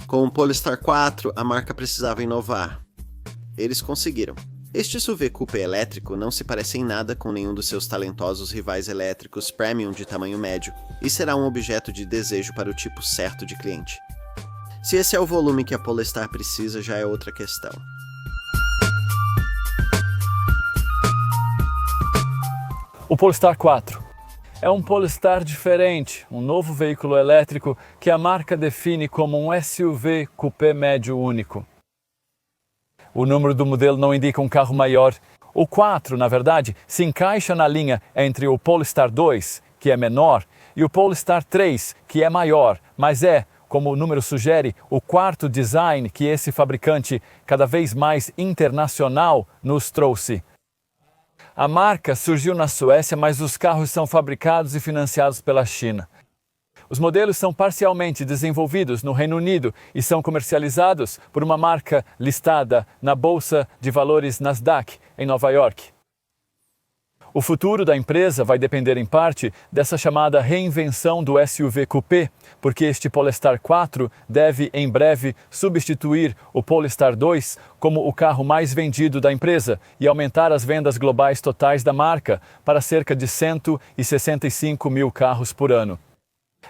Com o Polestar 4, a marca precisava inovar. Eles conseguiram. Este SUV coupé elétrico não se parece em nada com nenhum dos seus talentosos rivais elétricos premium de tamanho médio e será um objeto de desejo para o tipo certo de cliente. Se esse é o volume que a Polestar precisa, já é outra questão. O Polestar 4 é um Polestar diferente, um novo veículo elétrico que a marca define como um SUV coupé médio único. O número do modelo não indica um carro maior. O 4, na verdade, se encaixa na linha entre o Polestar 2, que é menor, e o Polestar 3, que é maior, mas é, como o número sugere, o quarto design que esse fabricante, cada vez mais internacional, nos trouxe. A marca surgiu na Suécia, mas os carros são fabricados e financiados pela China. Os modelos são parcialmente desenvolvidos no Reino Unido e são comercializados por uma marca listada na Bolsa de Valores Nasdaq, em Nova York. O futuro da empresa vai depender em parte dessa chamada reinvenção do SUV coupé, porque este Polestar 4 deve em breve substituir o Polestar 2 como o carro mais vendido da empresa e aumentar as vendas globais totais da marca para cerca de 165 mil carros por ano.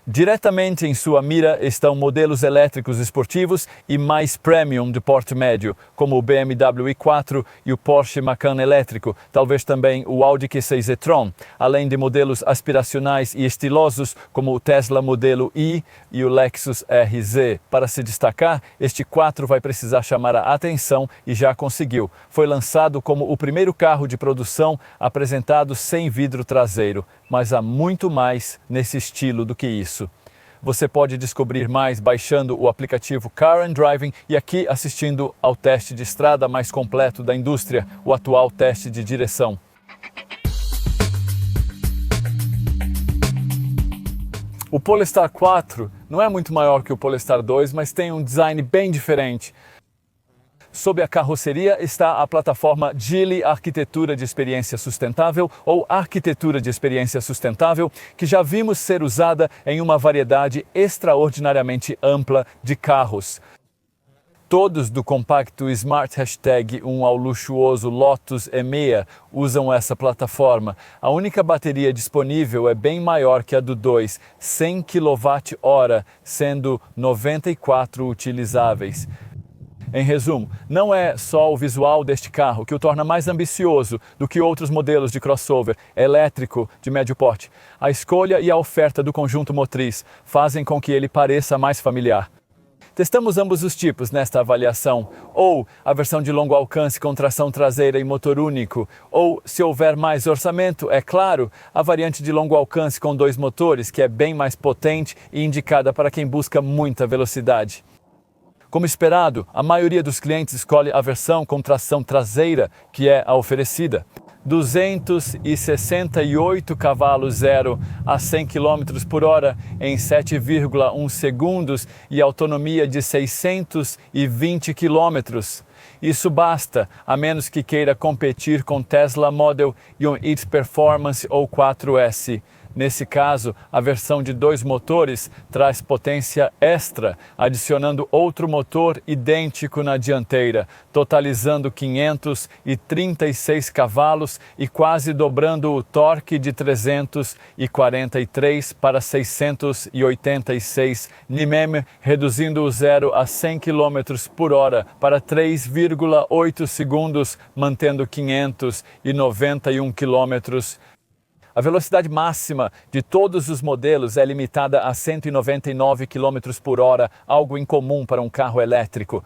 Diretamente em sua mira estão modelos elétricos esportivos e mais premium de porte médio, como o BMW i4 e o Porsche Macan elétrico, talvez também o Audi Q6 e-tron, além de modelos aspiracionais e estilosos como o Tesla Modelo I e o Lexus RZ. Para se destacar, este 4 vai precisar chamar a atenção e já conseguiu. Foi lançado como o primeiro carro de produção apresentado sem vidro traseiro, mas há muito mais nesse estilo do que isso. Você pode descobrir mais baixando o aplicativo Car and Driving e aqui assistindo ao teste de estrada mais completo da indústria, o atual teste de direção. O Polestar 4 não é muito maior que o Polestar 2, mas tem um design bem diferente. Sob a carroceria está a plataforma Geely Arquitetura de Experiência Sustentável ou Arquitetura de Experiência Sustentável, que já vimos ser usada em uma variedade extraordinariamente ampla de carros. Todos do compacto Smart Hashtag 1 ao luxuoso Lotus EMEA usam essa plataforma. A única bateria disponível é bem maior que a do 2, 100 kWh, sendo 94 utilizáveis. Em resumo, não é só o visual deste carro que o torna mais ambicioso do que outros modelos de crossover elétrico de médio porte. A escolha e a oferta do conjunto motriz fazem com que ele pareça mais familiar. Testamos ambos os tipos nesta avaliação, ou a versão de longo alcance com tração traseira e motor único, ou, se houver mais orçamento, é claro, a variante de longo alcance com 2 motores, que é bem mais potente e indicada para quem busca muita velocidade. Como esperado, a maioria dos clientes escolhe a versão com tração traseira, que é a oferecida. 268 cavalos 0 a 100 km por hora em 7,1 segundos e autonomia de 620 km. Isso basta, a menos que queira competir com Tesla Model e um It Performance ou 4S. Nesse caso, a versão de 2 motores traz potência extra, adicionando outro motor idêntico na dianteira, totalizando 536 cavalos e quase dobrando o torque de 343 para 686 Nm, reduzindo o 0 a 100 km por hora para 3,8 segundos, mantendo 591 km. A velocidade máxima de todos os modelos é limitada a 199 km por hora, algo incomum para um carro elétrico.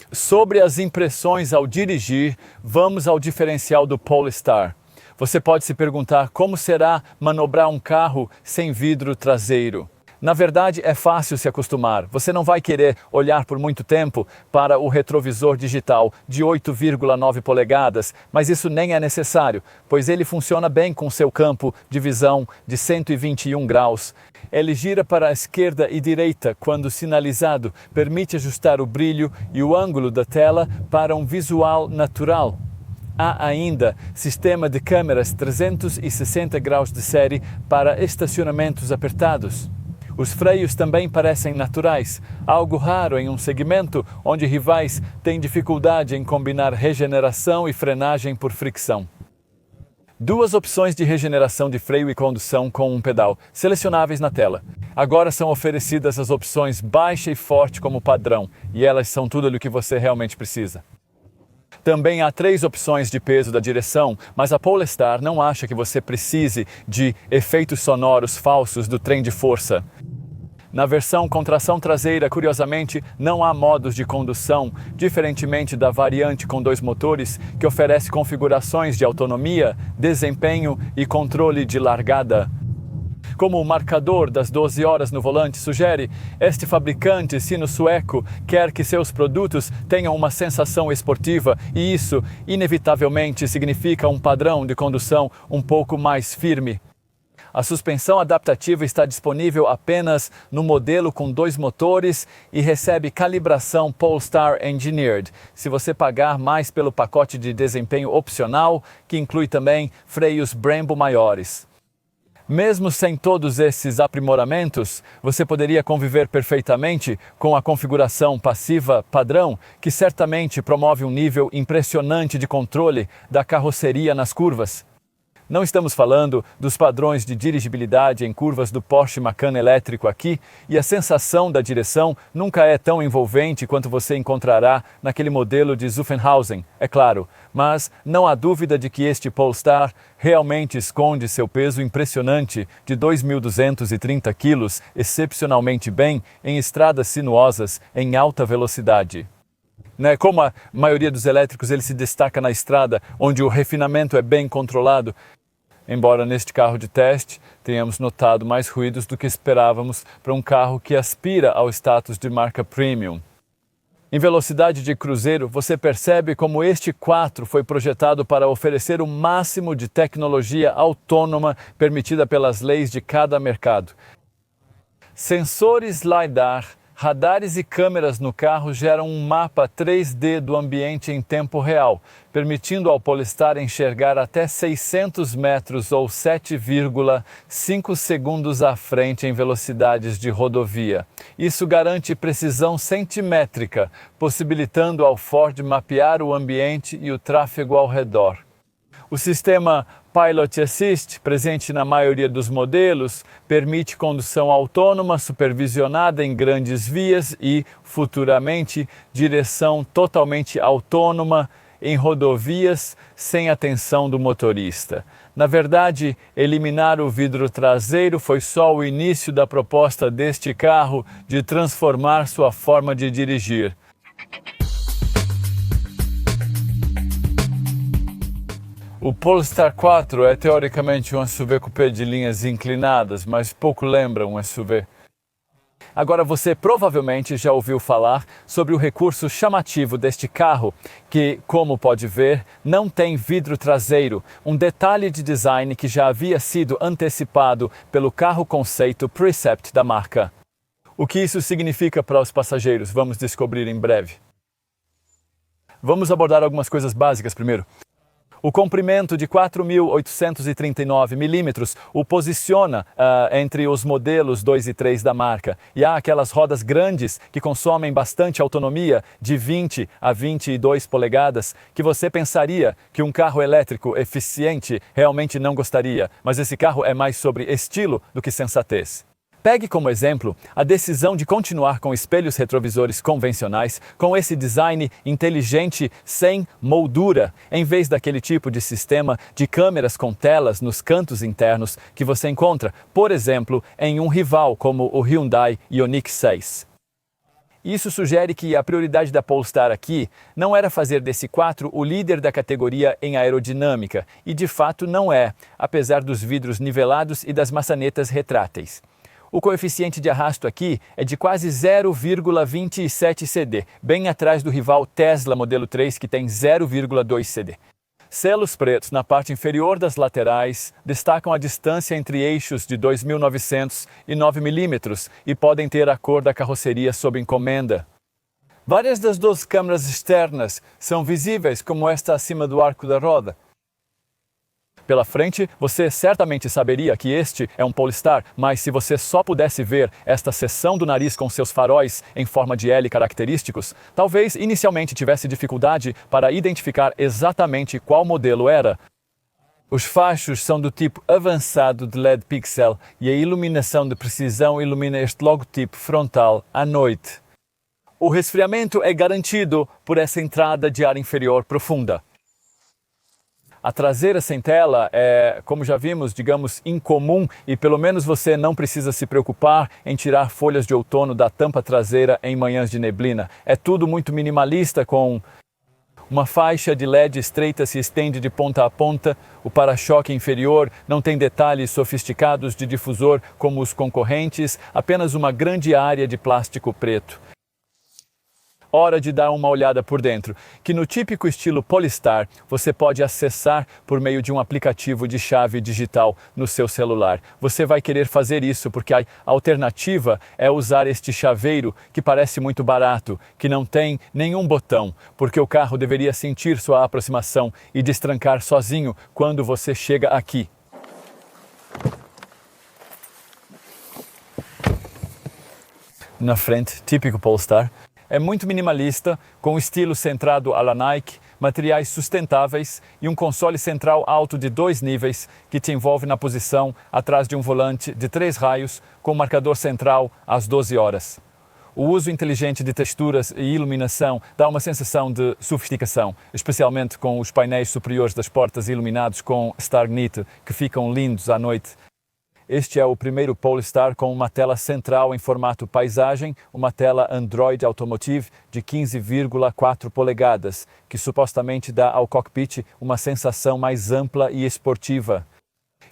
Sobre as impressões ao dirigir, vamos ao diferencial do Polestar. Você pode se perguntar como será manobrar um carro sem vidro traseiro. Na verdade, é fácil se acostumar. Você não vai querer olhar por muito tempo para o retrovisor digital de 8,9 polegadas, mas isso nem é necessário, pois ele funciona bem com seu campo de visão de 121 graus. Ele gira para a esquerda e direita quando sinalizado, permite ajustar o brilho e o ângulo da tela para um visual natural. Há ainda sistema de câmeras 360 graus de série para estacionamentos apertados. Os freios também parecem naturais, algo raro em um segmento onde rivais têm dificuldade em combinar regeneração e frenagem por fricção. Duas opções de regeneração de freio e condução com um pedal, selecionáveis na tela. Agora são oferecidas as opções baixa e forte como padrão, e elas são tudo o que você realmente precisa. Também há 3 opções de peso da direção, mas a Polestar não acha que você precise de efeitos sonoros falsos do trem de força. Na versão com tração traseira, curiosamente, não há modos de condução, diferentemente da variante com 2 motores, que oferece configurações de autonomia, desempenho e controle de largada. Como o marcador das 12 horas no volante sugere, este fabricante sino-sueco quer que seus produtos tenham uma sensação esportiva e isso, inevitavelmente, significa um padrão de condução um pouco mais firme. A suspensão adaptativa está disponível apenas no modelo com 2 motores e recebe calibração Polestar Engineered, se você pagar mais pelo pacote de desempenho opcional, que inclui também freios Brembo maiores. Mesmo sem todos esses aprimoramentos, você poderia conviver perfeitamente com a configuração passiva padrão, que certamente promove um nível impressionante de controle da carroceria nas curvas. Não estamos falando dos padrões de dirigibilidade em curvas do Porsche Macan elétrico aqui, e a sensação da direção nunca é tão envolvente quanto você encontrará naquele modelo de Zuffenhausen, é claro, mas não há dúvida de que este Polestar realmente esconde seu peso impressionante de 2.230 quilos excepcionalmente bem em estradas sinuosas em alta velocidade. Como a maioria dos elétricos, ele se destaca na estrada, onde o refinamento é bem controlado. Embora neste carro de teste tenhamos notado mais ruídos do que esperávamos para um carro que aspira ao status de marca premium. Em velocidade de cruzeiro, você percebe como este 4 foi projetado para oferecer o máximo de tecnologia autônoma permitida pelas leis de cada mercado. Sensores LiDAR, radares e câmeras no carro geram um mapa 3D do ambiente em tempo real, permitindo ao Polestar enxergar até 600 metros ou 7,5 segundos à frente em velocidades de rodovia. Isso garante precisão centimétrica, possibilitando ao Ford mapear o ambiente e o tráfego ao redor. O sistema Pilot Assist, presente na maioria dos modelos, permite condução autônoma supervisionada em grandes vias e, futuramente, direção totalmente autônoma em rodovias sem atenção do motorista. Na verdade, eliminar o vidro traseiro foi só o início da proposta deste carro de transformar sua forma de dirigir. O Polestar 4 é teoricamente um SUV coupé de linhas inclinadas, mas pouco lembra um SUV. Agora você provavelmente já ouviu falar sobre o recurso chamativo deste carro, que, como pode ver, não tem vidro traseiro, um detalhe de design que já havia sido antecipado pelo carro conceito Precept da marca. O que isso significa para os passageiros, vamos descobrir em breve. Vamos abordar algumas coisas básicas primeiro. O comprimento de 4.839 milímetros o posiciona entre os modelos 2 e 3 da marca. E há aquelas rodas grandes que consomem bastante autonomia, de 20 a 22 polegadas, que você pensaria que um carro elétrico eficiente realmente não gostaria. Mas esse carro é mais sobre estilo do que sensatez. Pegue como exemplo a decisão de continuar com espelhos retrovisores convencionais com esse design inteligente sem moldura, em vez daquele tipo de sistema de câmeras com telas nos cantos internos que você encontra, por exemplo, em um rival como o Hyundai Ioniq 6. Isso sugere que a prioridade da Polestar aqui não era fazer desse 4 o líder da categoria em aerodinâmica, e de fato não é, apesar dos vidros nivelados e das maçanetas retráteis. O coeficiente de arrasto aqui é de quase 0,27 CD, bem atrás do rival Tesla Modelo 3, que tem 0,2 CD. Selos pretos na parte inferior das laterais destacam a distância entre eixos de 2.900 e 9 milímetros e podem ter a cor da carroceria sob encomenda. Várias das 2 câmeras externas são visíveis, como esta acima do arco da roda. Pela frente, você certamente saberia que este é um Polestar, mas se você só pudesse ver esta seção do nariz com seus faróis em forma de L característicos, talvez inicialmente tivesse dificuldade para identificar exatamente qual modelo era. Os fachos são do tipo avançado de LED pixel e a iluminação de precisão ilumina este logotipo frontal à noite. O resfriamento é garantido por essa entrada de ar inferior profunda. A traseira sem tela é, como já vimos, digamos, incomum e pelo menos você não precisa se preocupar em tirar folhas de outono da tampa traseira em manhãs de neblina. É tudo muito minimalista, com uma faixa de LED estreita se estende de ponta a ponta, o para-choque inferior não tem detalhes sofisticados de difusor como os concorrentes, apenas uma grande área de plástico preto. Hora de dar uma olhada por dentro, que no típico estilo Polestar você pode acessar por meio de um aplicativo de chave digital no seu celular. Você vai querer fazer isso porque a alternativa é usar este chaveiro que parece muito barato, que não tem nenhum botão, porque o carro deveria sentir sua aproximação e destrancar sozinho quando você chega aqui. Na frente, típico Polestar. É muito minimalista, com estilo centrado à la Nike, materiais sustentáveis e um console central alto de 2 níveis que te envolve na posição atrás de um volante de 3 raios com marcador central às 12 horas. O uso inteligente de texturas e iluminação dá uma sensação de sofisticação, especialmente com os painéis superiores das portas iluminados com Stargnite, que ficam lindos à noite. Este é o primeiro Polestar com uma tela central em formato paisagem, uma tela Android Automotive de 15,4 polegadas, que supostamente dá ao cockpit uma sensação mais ampla e esportiva.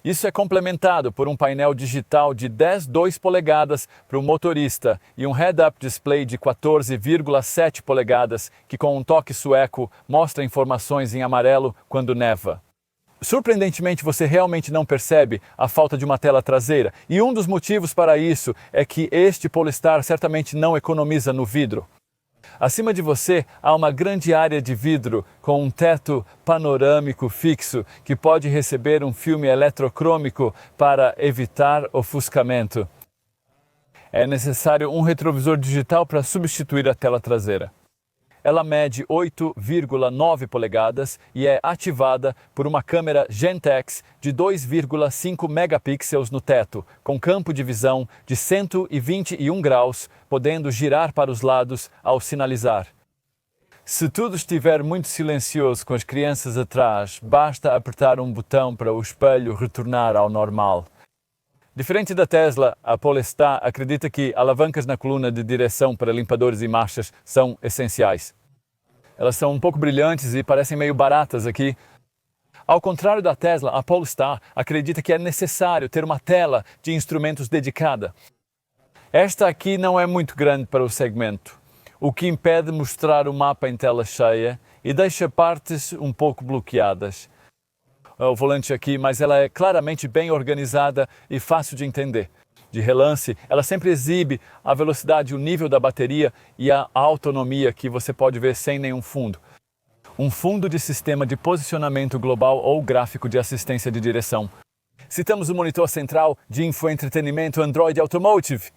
Isso é complementado por um painel digital de 10,2 polegadas para o motorista e um head-up display de 14,7 polegadas, que com um toque sueco mostra informações em amarelo quando neva. Surpreendentemente, você realmente não percebe a falta de uma tela traseira, e um dos motivos para isso é que este Polestar certamente não economiza no vidro. Acima de você há uma grande área de vidro com um teto panorâmico fixo que pode receber um filme eletrocrômico para evitar ofuscamento. É necessário um retrovisor digital para substituir a tela traseira. Ela mede 8,9 polegadas e é ativada por uma câmera Gentex de 2,5 megapixels no teto, com campo de visão de 121 graus, podendo girar para os lados ao sinalizar. Se tudo estiver muito silencioso com as crianças atrás, basta apertar um botão para o espelho retornar ao normal. Diferente da Tesla, a Polestar acredita que alavancas na coluna de direção para limpadores e marchas são essenciais. Elas são um pouco brilhantes e parecem meio baratas aqui. Ao contrário da Tesla, a Polestar acredita que é necessário ter uma tela de instrumentos dedicada. Esta aqui não é muito grande para o segmento, o que impede mostrar o mapa em tela cheia e deixa partes um pouco bloqueadas. O volante aqui, mas ela é claramente bem organizada e fácil de entender. De relance, ela sempre exibe a velocidade, o nível da bateria e a autonomia que você pode ver sem nenhum fundo. Um fundo de sistema de posicionamento global ou gráfico de assistência de direção. Citamos o monitor central de infoentretenimento Android Automotive,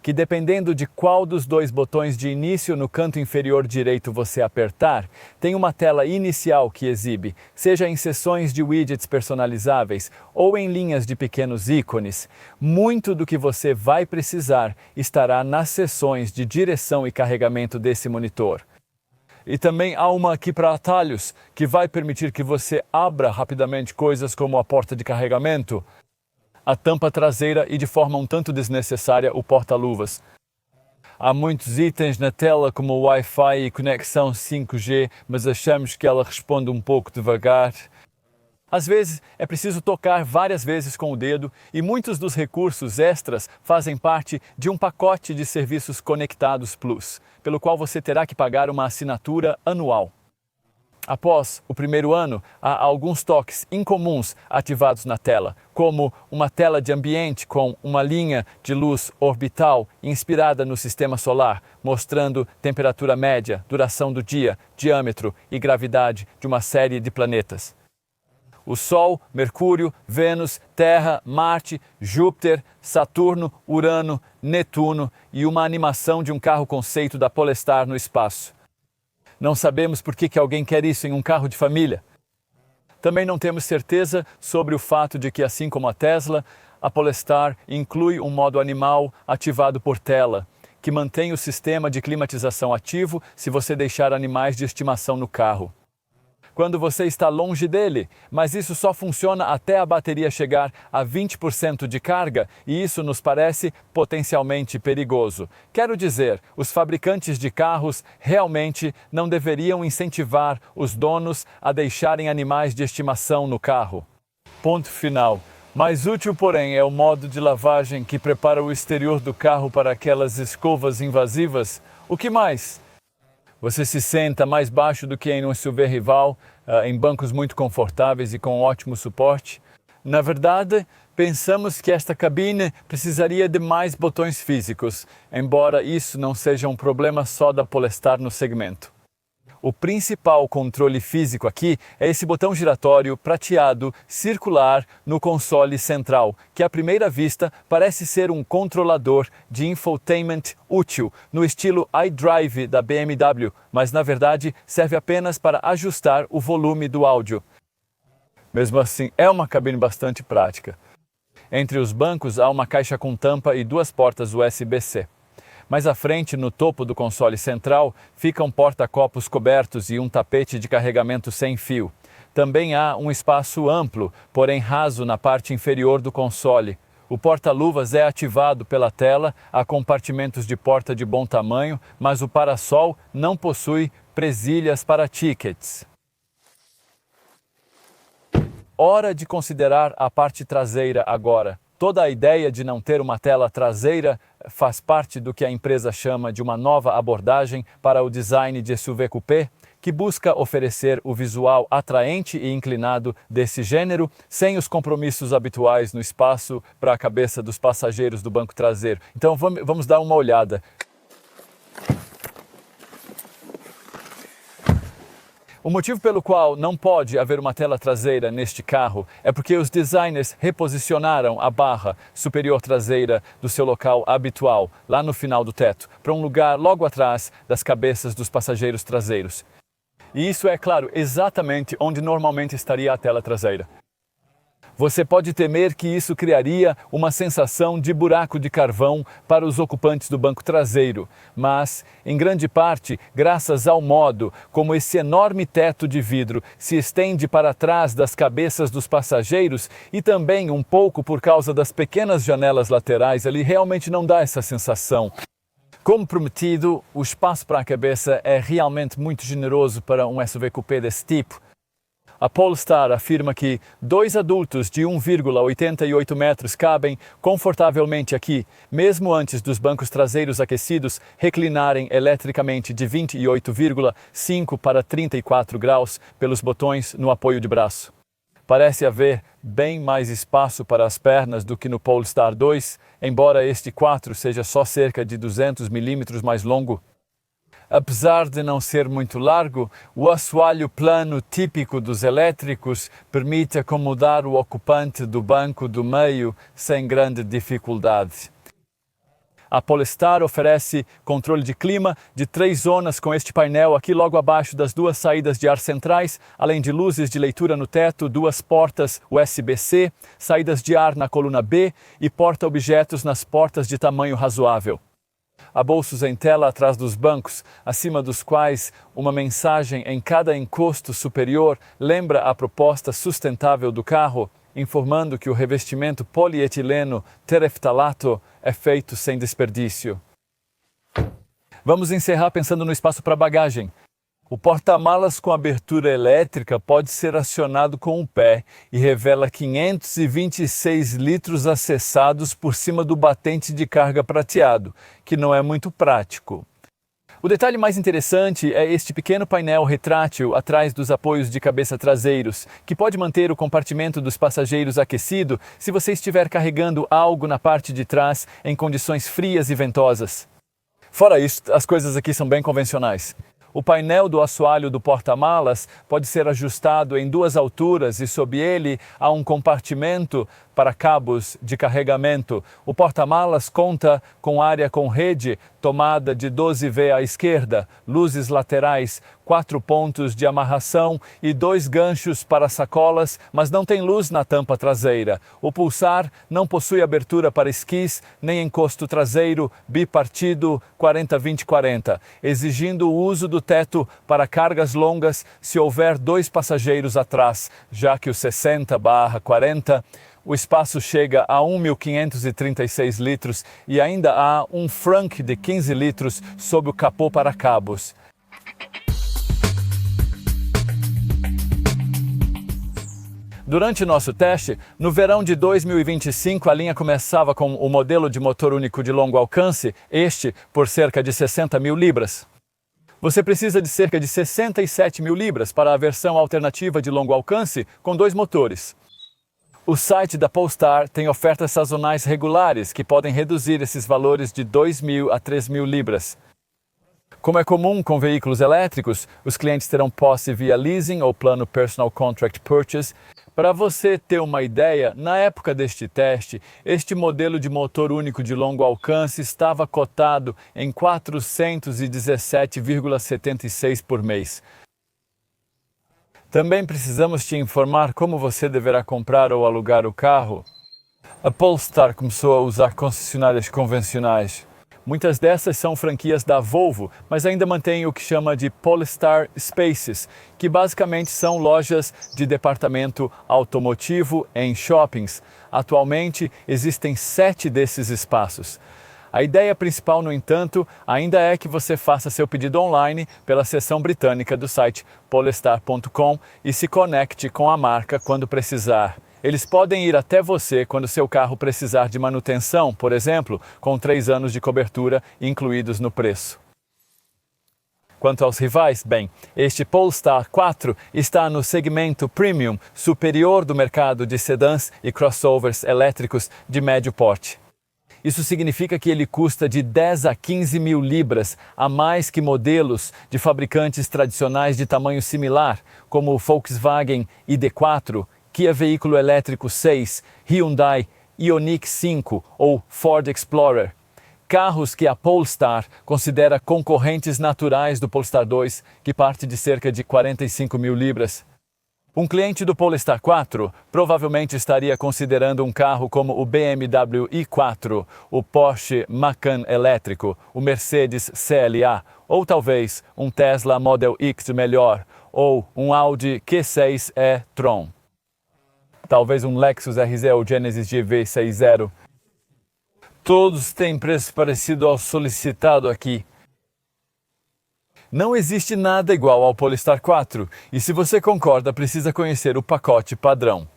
que dependendo de qual dos 2 botões de início no canto inferior direito você apertar, tem uma tela inicial que exibe, seja em seções de widgets personalizáveis ou em linhas de pequenos ícones. Muito do que você vai precisar estará nas seções de direção e carregamento desse monitor. E também há uma aqui para atalhos, que vai permitir que você abra rapidamente coisas como a porta de carregamento, a tampa traseira e, de forma um tanto desnecessária, o porta-luvas. Há muitos itens na tela como o Wi-Fi e conexão 5G, mas achamos que ela responde um pouco devagar. Às vezes é preciso tocar várias vezes com o dedo e muitos dos recursos extras fazem parte de um pacote de serviços conectados Plus, pelo qual você terá que pagar uma assinatura anual. Após o primeiro ano, há alguns toques incomuns ativados na tela, como uma tela de ambiente com uma linha de luz orbital inspirada no sistema solar, mostrando temperatura média, duração do dia, diâmetro e gravidade de uma série de planetas. o Sol, Mercúrio, Vênus, Terra, Marte, Júpiter, Saturno, Urano, Netuno e uma animação de um carro conceito da Polestar no espaço. Não sabemos por que alguém quer isso em um carro de família. Também não temos certeza sobre o fato de que, assim como a Tesla, a Polestar inclui um modo animal ativado por tela, que mantém o sistema de climatização ativo se você deixar animais de estimação no carro. Quando você está longe dele, mas isso só funciona até a bateria chegar a 20% de carga e isso nos parece potencialmente perigoso. Quero dizer, os fabricantes de carros realmente não deveriam incentivar os donos a deixarem animais de estimação no carro. Ponto final. Mais útil, porém, é o modo de lavagem que prepara o exterior do carro para aquelas escovas invasivas. O que mais? Você se senta mais baixo do que em um SUV rival, em bancos muito confortáveis e com ótimo suporte. Na verdade, pensamos que esta cabine precisaria de mais botões físicos, embora isso não seja um problema só da Polestar no segmento. O principal controle físico aqui é esse botão giratório prateado circular no console central, que à primeira vista parece ser um controlador de infotainment útil, no estilo iDrive da BMW, mas na verdade serve apenas para ajustar o volume do áudio. Mesmo assim, é uma cabine bastante prática. Entre os bancos há uma caixa com tampa e duas portas USB-C. Mais à frente, no topo do console central, ficam porta-copos cobertos e um tapete de carregamento sem fio. Também há um espaço amplo, porém raso na parte inferior do console. O porta-luvas é ativado pela tela, há compartimentos de porta de bom tamanho, mas o parasol não possui presilhas para tickets. Hora de considerar a parte traseira agora. Toda a ideia de não ter uma tela traseira faz parte do que a empresa chama de uma nova abordagem para o design de SUV coupé, que busca oferecer o visual atraente e inclinado desse gênero, sem os compromissos habituais no espaço para a cabeça dos passageiros do banco traseiro. Então vamos dar uma olhada. O motivo pelo qual não pode haver uma tela traseira neste carro é porque os designers reposicionaram a barra superior traseira do seu local habitual, lá no final do teto, para um lugar logo atrás das cabeças dos passageiros traseiros. E isso é, claro, exatamente onde normalmente estaria a tela traseira. Você pode temer que isso criaria uma sensação de buraco de carvão para os ocupantes do banco traseiro, mas, em grande parte, graças ao modo como esse enorme teto de vidro se estende para trás das cabeças dos passageiros e também um pouco por causa das pequenas janelas laterais, ali realmente não dá essa sensação. Como prometido, o espaço para a cabeça é realmente muito generoso para um SUV coupé desse tipo. A Polestar afirma que 2 adultos de 1,88 metros cabem confortavelmente aqui, mesmo antes dos bancos traseiros aquecidos reclinarem eletricamente de 28,5 para 34 graus pelos botões no apoio de braço. Parece haver bem mais espaço para as pernas do que no Polestar 2, embora este 4 seja só cerca de 200 milímetros mais longo. Apesar de não ser muito largo, o assoalho plano típico dos elétricos permite acomodar o ocupante do banco do meio sem grande dificuldade. A Polestar oferece controle de clima de 3 zonas com este painel aqui logo abaixo das 2 saídas de ar centrais, além de luzes de leitura no teto, 2 portas USB-C, saídas de ar na coluna B e porta-objetos nas portas de tamanho razoável. Há bolsos em tela atrás dos bancos, acima dos quais uma mensagem em cada encosto superior lembra a proposta sustentável do carro, informando que o revestimento polietileno tereftalato é feito sem desperdício. Vamos encerrar pensando no espaço para bagagem. O porta-malas com abertura elétrica pode ser acionado com o pé e revela 526 litros acessados por cima do batente de carga prateado, que não é muito prático. O detalhe mais interessante é este pequeno painel retrátil atrás dos apoios de cabeça traseiros, que pode manter o compartimento dos passageiros aquecido se você estiver carregando algo na parte de trás em condições frias e ventosas. Fora isso, as coisas aqui são bem convencionais. O painel do assoalho do porta-malas pode ser ajustado em 2 alturas e sob ele há um compartimento para cabos de carregamento. O porta-malas conta com área com rede, tomada de 12V à esquerda, luzes laterais, 4 pontos de amarração e 2 ganchos para sacolas, mas não tem luz na tampa traseira. O Pulsar não possui abertura para esquis, nem encosto traseiro bipartido 40-20-40, exigindo o uso do teto para cargas longas se houver 2 passageiros atrás, já que o 60/40 o espaço chega a 1.536 litros e ainda há um frunk de 15 litros sob o capô para cabos. Durante nosso teste, no verão de 2025, a linha começava com o modelo de motor único de longo alcance, este por cerca de 60 mil libras. Você precisa de cerca de 67 mil libras para a versão alternativa de longo alcance com 2 motores. O site da Polestar tem ofertas sazonais regulares que podem reduzir esses valores de 2.000 a 3.000 libras. Como é comum com veículos elétricos, os clientes terão posse via leasing ou plano Personal Contract Purchase. Para você ter uma ideia, na época deste teste, este modelo de motor único de longo alcance estava cotado em 417,76 por mês. Também precisamos te informar como você deverá comprar ou alugar o carro. A Polestar começou a usar concessionárias convencionais. Muitas dessas são franquias da Volvo, mas ainda mantém o que chama de Polestar Spaces, que basicamente são lojas de departamento automotivo em shoppings. Atualmente, existem 7 desses espaços. A ideia principal, no entanto, ainda é que você faça seu pedido online pela seção britânica do site polestar.com e se conecte com a marca quando precisar. Eles podem ir até você quando seu carro precisar de manutenção, por exemplo, com 3 anos de cobertura incluídos no preço. Quanto aos rivais, bem, este Polestar 4 está no segmento premium superior do mercado de sedãs e crossovers elétricos de médio porte. Isso significa que ele custa de 10 a 15 mil libras a mais que modelos de fabricantes tradicionais de tamanho similar, como o Volkswagen ID.4, Kia Veículo Elétrico 6, Hyundai Ioniq 5 ou Ford Explorer. Carros que a Polestar considera concorrentes naturais do Polestar 2, que parte de cerca de 45 mil libras. Um cliente do Polestar 4 provavelmente estaria considerando um carro como o BMW i4, o Porsche Macan elétrico, o Mercedes CLA, ou talvez um Tesla Model X melhor, ou um Audi Q6 e-tron. Talvez um Lexus RZ ou Genesis GV60. Todos têm preço parecido ao solicitado aqui. Não existe nada igual ao Polestar 4, e se você concorda, precisa conhecer o pacote padrão.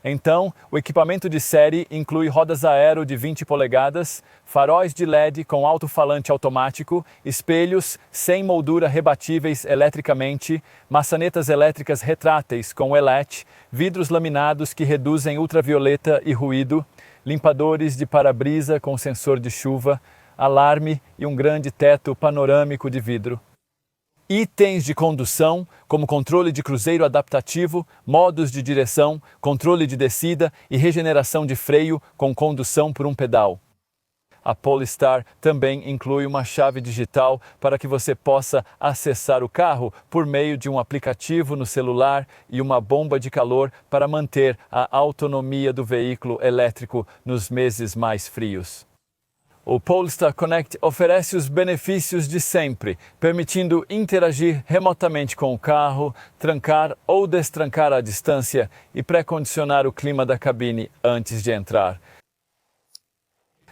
Então, o equipamento de série inclui rodas aero de 20 polegadas, faróis de LED com alto-falante automático, espelhos sem moldura rebatíveis eletricamente, maçanetas elétricas retráteis com ELET, vidros laminados que reduzem ultravioleta e ruído, limpadores de para-brisa com sensor de chuva, alarme e um grande teto panorâmico de vidro. Itens de condução, como controle de cruzeiro adaptativo, modos de direção, controle de descida e regeneração de freio com condução por um pedal. A Polestar também inclui uma chave digital para que você possa acessar o carro por meio de um aplicativo no celular e uma bomba de calor para manter a autonomia do veículo elétrico nos meses mais frios. O Polestar Connect oferece os benefícios de sempre, permitindo interagir remotamente com o carro, trancar ou destrancar à distância e pré-condicionar o clima da cabine antes de entrar.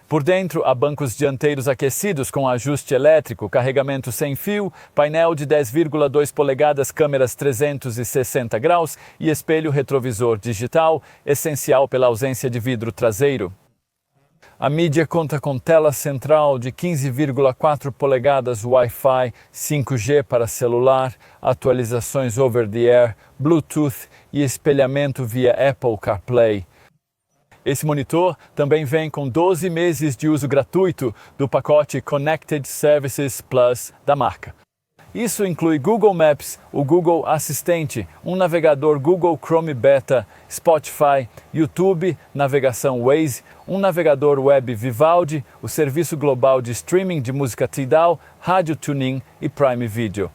Por dentro, há bancos dianteiros aquecidos com ajuste elétrico, carregamento sem fio, painel de 10,2 polegadas, câmeras 360 graus e espelho retrovisor digital, essencial pela ausência de vidro traseiro. A mídia conta com tela central de 15,4 polegadas Wi-Fi, 5G para celular, atualizações over-the-air, Bluetooth e espelhamento via Apple CarPlay. Esse monitor também vem com 12 meses de uso gratuito do pacote Connected Services Plus da marca. Isso inclui Google Maps, o Google Assistente, um navegador Google Chrome Beta, Spotify, YouTube, navegação Waze, um navegador web Vivaldi, o serviço global de streaming de música Tidal, rádio TuneIn e Prime Video.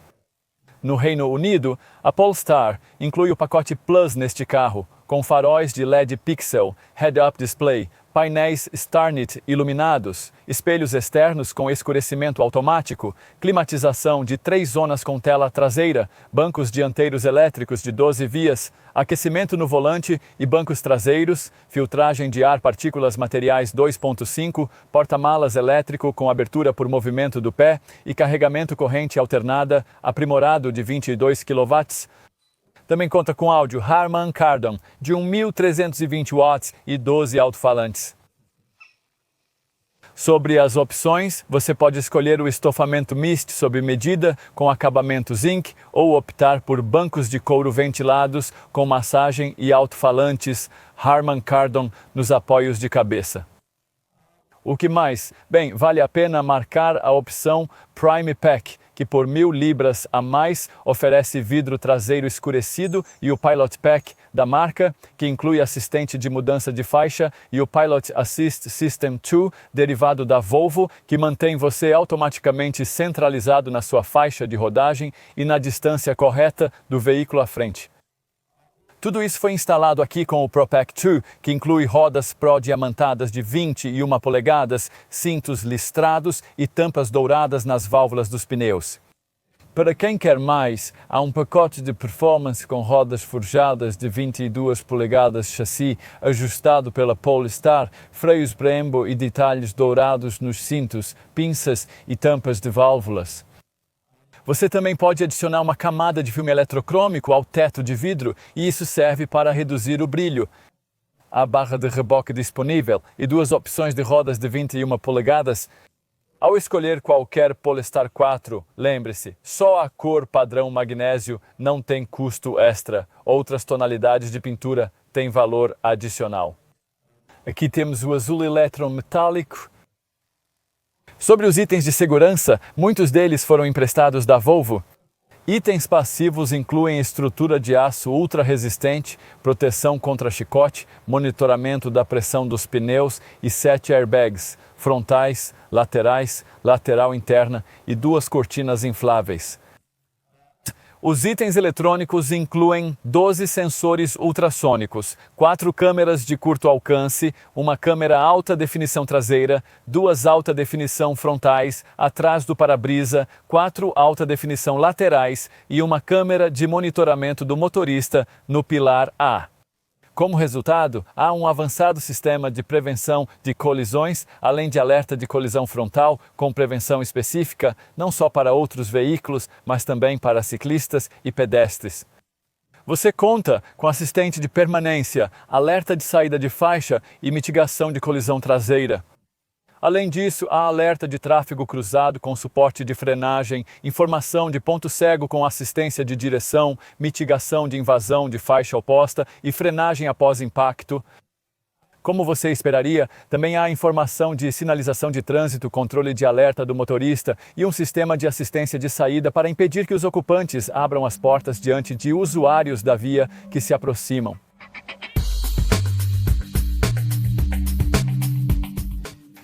No Reino Unido, a Polestar inclui o pacote Plus neste carro, com faróis de LED Pixel, head-up display, painéis Starnit iluminados, espelhos externos com escurecimento automático, climatização de 3 zonas com tela traseira, bancos dianteiros elétricos de 12 vias, aquecimento no volante e bancos traseiros, filtragem de ar partículas materiais 2.5, porta-malas elétrico com abertura por movimento do pé e carregamento corrente alternada aprimorado de 22 kW. Também conta com áudio Harman Kardon de 1.320 watts e 12 alto-falantes. Sobre as opções, você pode escolher o estofamento Mist sob medida com acabamento Zinc ou optar por bancos de couro ventilados com massagem e alto-falantes Harman Kardon nos apoios de cabeça. O que mais? Bem, vale a pena marcar a opção Prime Pack, que por 1.000 libras a mais oferece vidro traseiro escurecido, e o Pilot Pack da marca, que inclui assistente de mudança de faixa, e o Pilot Assist System 2, derivado da Volvo, que mantém você automaticamente centralizado na sua faixa de rodagem e na distância correta do veículo à frente. Tudo isso foi instalado aqui com o ProPack 2, que inclui rodas Pro diamantadas de 21 polegadas, cintos listrados e tampas douradas nas válvulas dos pneus. Para quem quer mais, há um pacote de performance com rodas forjadas de 22 polegadas chassi ajustado pela Polestar, freios Brembo e detalhes dourados nos cintos, pinças e tampas de válvulas. Você também pode adicionar uma camada de filme eletrocrômico ao teto de vidro e isso serve para reduzir o brilho. A barra de reboque disponível e 2 opções de rodas de 21 polegadas. Ao escolher qualquer Polestar 4, lembre-se, só a cor padrão magnésio não tem custo extra. Outras tonalidades de pintura têm valor adicional. Aqui temos o azul elétron metálico. Sobre os itens de segurança, muitos deles foram emprestados da Volvo. Itens passivos incluem estrutura de aço ultra resistente, proteção contra chicote, monitoramento da pressão dos pneus e 7 airbags, frontais, laterais, lateral interna e 2 cortinas infláveis. Os itens eletrônicos incluem 12 sensores ultrassônicos, 4 câmeras de curto alcance, uma câmera alta definição traseira, 2 alta definição frontais atrás do para-brisa, 4 alta definição laterais e uma câmera de monitoramento do motorista no pilar A. Como resultado, há um avançado sistema de prevenção de colisões, além de alerta de colisão frontal, com prevenção específica, não só para outros veículos, mas também para ciclistas e pedestres. Você conta com assistente de permanência, alerta de saída de faixa e mitigação de colisão traseira. Além disso, há alerta de tráfego cruzado com suporte de frenagem, informação de ponto cego com assistência de direção, mitigação de invasão de faixa oposta e frenagem após impacto. Como você esperaria, também há informação de sinalização de trânsito, controle de alerta do motorista e um sistema de assistência de saída para impedir que os ocupantes abram as portas diante de usuários da via que se aproximam.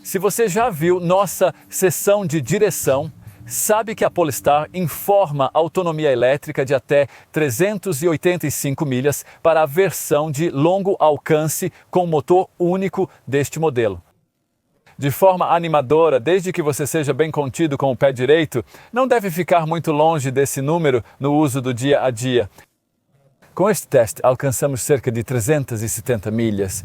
Se você já viu nossa sessão de direção, sabe que a Polestar informa autonomia elétrica de até 385 milhas para a versão de longo alcance com motor único deste modelo. De forma animadora, desde que você seja bem contido com o pé direito, não deve ficar muito longe desse número no uso do dia a dia. Com este teste, alcançamos cerca de 370 milhas.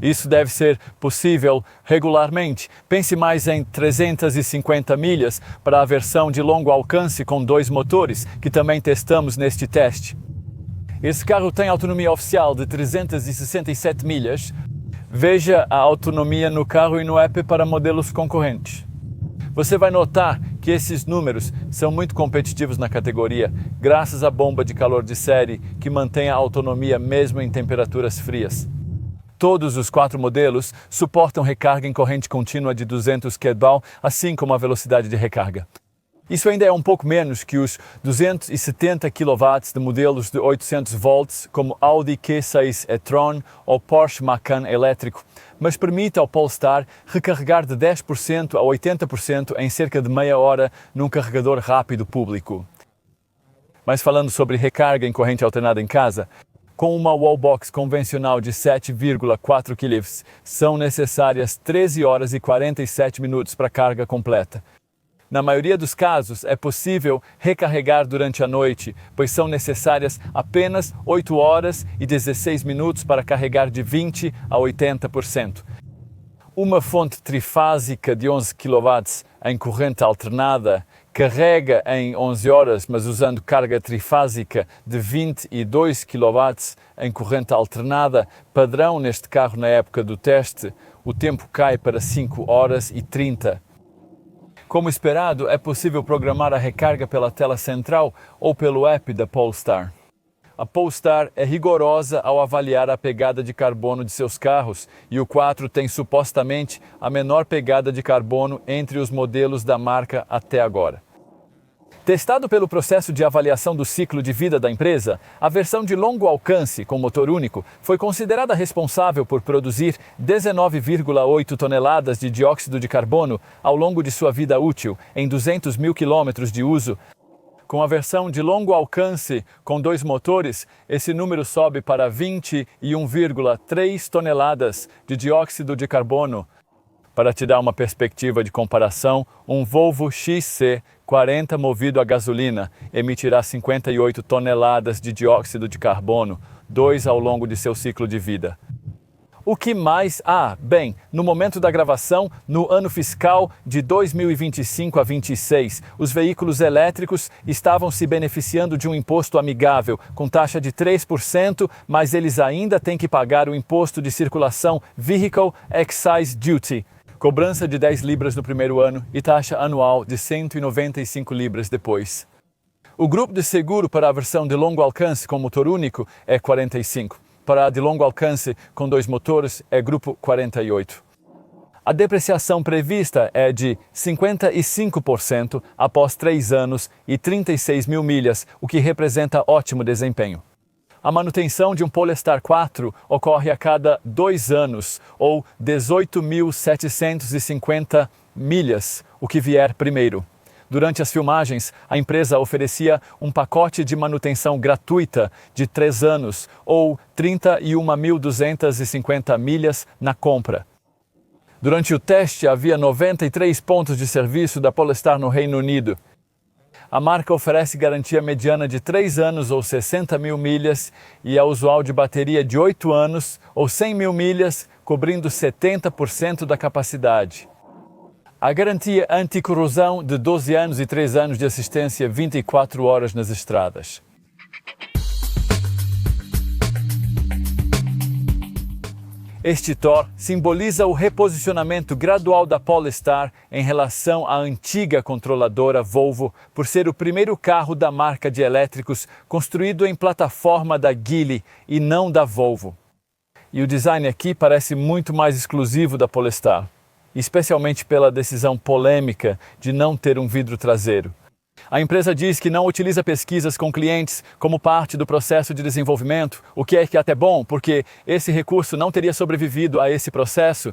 Isso deve ser possível regularmente. Pense mais em 350 milhas para a versão de longo alcance com 2 motores, que também testamos neste teste. Esse carro tem autonomia oficial de 367 milhas. Veja a autonomia no carro e no app para modelos concorrentes. Você vai notar que esses números são muito competitivos na categoria, graças à bomba de calor de série que mantém a autonomia mesmo em temperaturas frias. Todos os 4 modelos suportam recarga em corrente contínua de 200 kV, assim como a velocidade de recarga. Isso ainda é um pouco menos que os 270 kW de modelos de 800 volts, como Audi Q6 e-tron ou Porsche Macan elétrico, mas permite ao Polestar recarregar de 10% a 80% em cerca de meia hora num carregador rápido público. Mas falando sobre recarga em corrente alternada em casa, com uma wallbox convencional de 7,4 kV, são necessárias 13 horas e 47 minutos para carga completa. Na maioria dos casos, é possível recarregar durante a noite, pois são necessárias apenas 8 horas e 16 minutos para carregar de 20% a 80%. Uma fonte trifásica de 11 kW em corrente alternada carrega em 11 horas, mas usando carga trifásica de 22 kW em corrente alternada, padrão neste carro na época do teste, o tempo cai para 5 horas e 30. Como esperado, é possível programar a recarga pela tela central ou pelo app da Polestar. A Polestar é rigorosa ao avaliar a pegada de carbono de seus carros e o 4 tem supostamente a menor pegada de carbono entre os modelos da marca até agora. Testado pelo processo de avaliação do ciclo de vida da empresa, a versão de longo alcance com motor único foi considerada responsável por produzir 19,8 toneladas de dióxido de carbono ao longo de sua vida útil, em 200 mil quilômetros de uso. Com a versão de longo alcance com 2 motores, esse número sobe para 21,3 toneladas de dióxido de carbono. Para te dar uma perspectiva de comparação, um Volvo XC40 movido a gasolina emitirá 58 toneladas de dióxido de carbono, 2 ao longo de seu ciclo de vida. O que mais? Bem, no momento da gravação, no ano fiscal de 2025 a 26, os veículos elétricos estavam se beneficiando de um imposto amigável, com taxa de 3%, mas eles ainda têm que pagar o imposto de circulação Vehicle Excise Duty, cobrança de 10 libras no primeiro ano e taxa anual de 195 libras depois. O grupo de seguro para a versão de longo alcance com motor único é 45. Para a de longo alcance com 2 motores é grupo 48. A depreciação prevista é de 55% após 3 anos e 36 mil milhas, o que representa ótimo desempenho. A manutenção de um Polestar 4 ocorre a cada 2 anos, ou 18.750 milhas, o que vier primeiro. Durante as filmagens, a empresa oferecia um pacote de manutenção gratuita de 3 anos, ou 31.250 milhas na compra. Durante o teste, havia 93 pontos de serviço da Polestar no Reino Unido. A marca oferece garantia mediana de 3 anos ou 60 mil milhas e a usual de bateria de 8 anos ou 100 mil milhas, cobrindo 70% da capacidade. A garantia anticorrosão de 12 anos e 3 anos de assistência 24 horas nas estradas. Este Thor simboliza o reposicionamento gradual da Polestar em relação à antiga controladora Volvo, por ser o primeiro carro da marca de elétricos construído em plataforma da Geely e não da Volvo. E o design aqui parece muito mais exclusivo da Polestar, especialmente pela decisão polêmica de não ter um vidro traseiro. A empresa diz que não utiliza pesquisas com clientes como parte do processo de desenvolvimento, o que é até bom, porque esse recurso não teria sobrevivido a esse processo.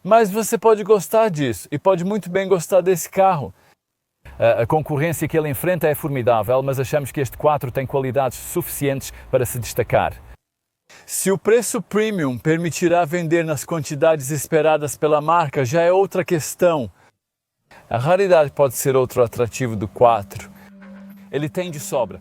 Mas você pode gostar disso e pode muito bem gostar desse carro. A concorrência que ele enfrenta é formidável, mas achamos que este 4 tem qualidades suficientes para se destacar. Se o preço premium permitirá vender nas quantidades esperadas pela marca, já é outra questão. A raridade pode ser outro atrativo do 4. Ele tem de sobra